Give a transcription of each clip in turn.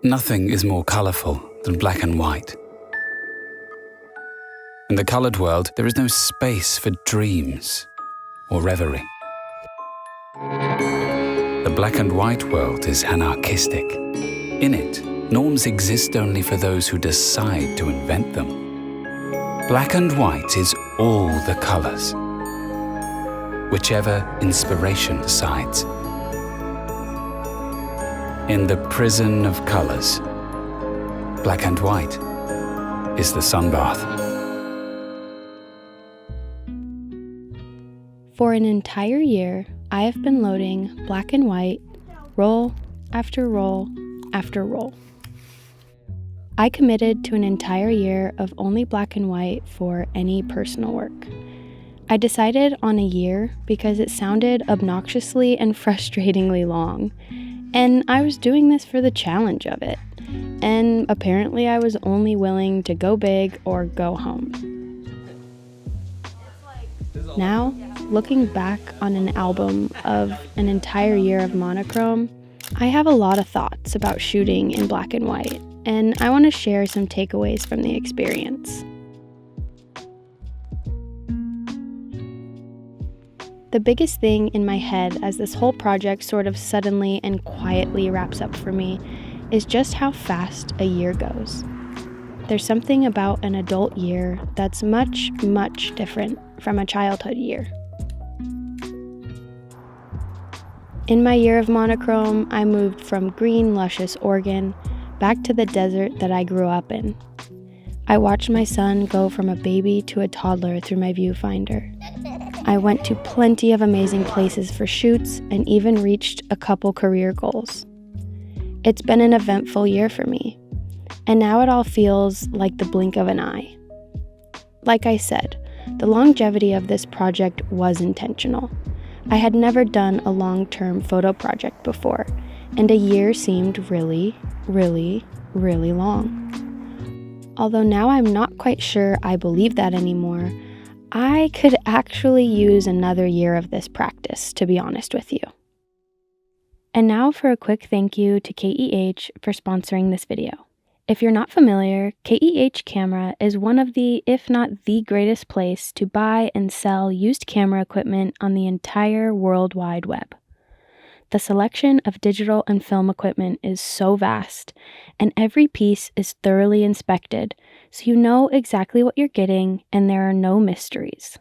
Nothing is more colourful than black and white. In the coloured world, there is no space for dreams or reverie. The black and white world is anarchistic. In it, norms exist only for those who decide to invent them. Black and white is all the colours, whichever inspiration decides. In the prison of colours, black and white is the sunbath. For an entire year, I have been loading black and white, roll after roll after roll. I committed to an entire year of only black and white for any personal work. I decided on a year because it sounded obnoxiously and frustratingly long, and I was doing this for the challenge of it, and apparently I was only willing to go big or go home. Now, looking back on an album of an entire year of monochrome, I have a lot of thoughts about shooting in black and white, and I want to share some takeaways from the experience. The biggest thing in my head as this whole project sort of suddenly and quietly wraps up for me is just how fast a year goes. There's something about an adult year that's much, much different from a childhood year. In my year of monochrome, I moved from green, luscious Oregon back to the desert that I grew up in. I watched my son go from a baby to a toddler through my viewfinder. I went to plenty of amazing places for shoots and even reached a couple career goals. It's been an eventful year for me, and now it all feels like the blink of an eye. Like I said, the longevity of this project was intentional. I had never done a long-term photo project before, and a year seemed really, really, really long. Although now I'm not quite sure I believe that anymore, I could actually use another year of this practice, to be honest with you. And now for a quick thank you to KEH for sponsoring this video. If you're not familiar, KEH Camera is one of the, if not the greatest place to buy and sell used camera equipment on the entire World Wide Web. The selection of digital and film equipment is so vast, and every piece is thoroughly inspected, so you know exactly what you're getting and there are no mysteries.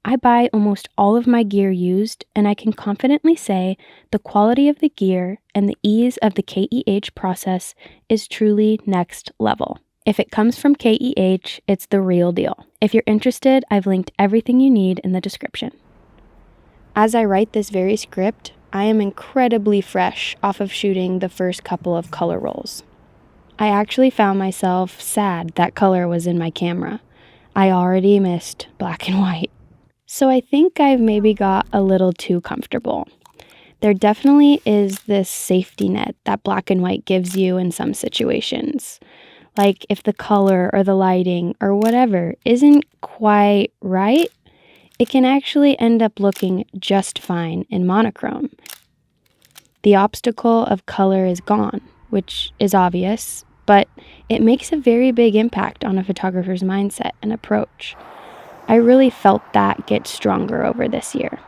I buy almost all of my gear used, and I can confidently say the quality of the gear and the ease of the KEH process is truly next level. If it comes from KEH, it's the real deal. If you're interested, I've linked everything you need in the description. As I write this very script, I am incredibly fresh off of shooting the first couple of color rolls. I actually found myself sad that color was in my camera. I already missed black and white. So I think I've maybe got a little too comfortable. There definitely is this safety net that black and white gives you in some situations. Like if the color or the lighting or whatever isn't quite right, it can actually end up looking just fine in monochrome. The obstacle of color is gone, which is obvious, but it makes a very big impact on a photographer's mindset and approach. I really felt that get stronger over this year.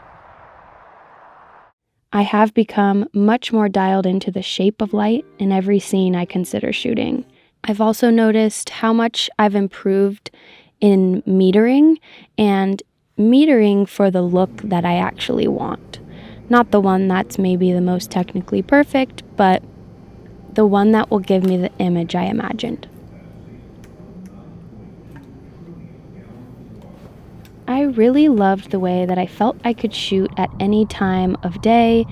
I have become much more dialed into the shape of light in every scene I consider shooting. I've also noticed how much I've improved in metering and metering for the look that I actually want. Not the one that's maybe the most technically perfect, but the one that will give me the image I imagined. I really loved the way that I felt I could shoot at any time of day,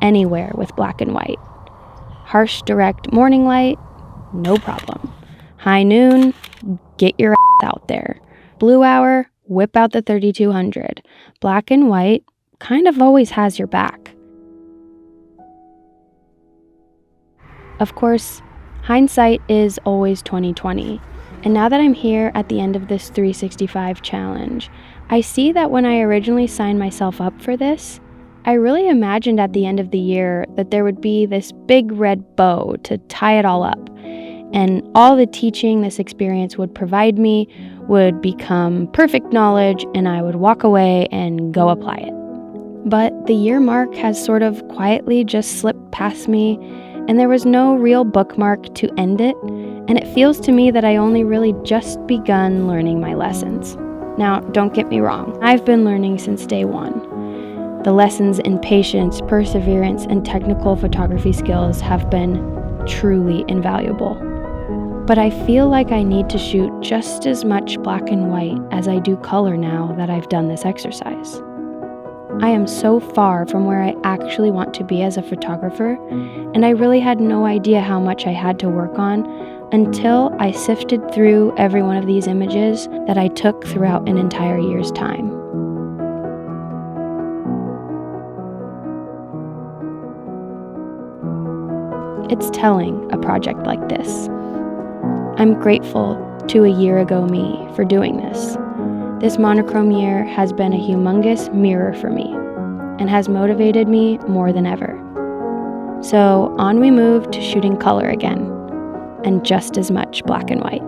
anywhere with black and white. Harsh, direct morning light, no problem. High noon, get your ass out there. Blue hour, whip out the 3200. Black and white kind of always has your back. Of course, hindsight is always 20/20. And now that I'm here at the end of this 365 challenge, I see that when I originally signed myself up for this, I really imagined at the end of the year that there would be this big red bow to tie it all up, and all the teaching this experience would provide me would become perfect knowledge, and I would walk away and go apply it. But the year mark has sort of quietly just slipped past me, and there was no real bookmark to end it, and it feels to me that I only really just begun learning my lessons. Now, don't get me wrong, I've been learning since day one. The lessons in patience, perseverance, and technical photography skills have been truly invaluable. But I feel like I need to shoot just as much black and white as I do color now that I've done this exercise. I am so far from where I actually want to be as a photographer, and I really had no idea how much I had to work on until I sifted through every one of these images that I took throughout an entire year's time. It's telling, a project like this. I'm grateful to a year ago me for doing this. This monochrome year has been a humongous mirror for me and has motivated me more than ever. So on we move to shooting color again, and just as much black and white.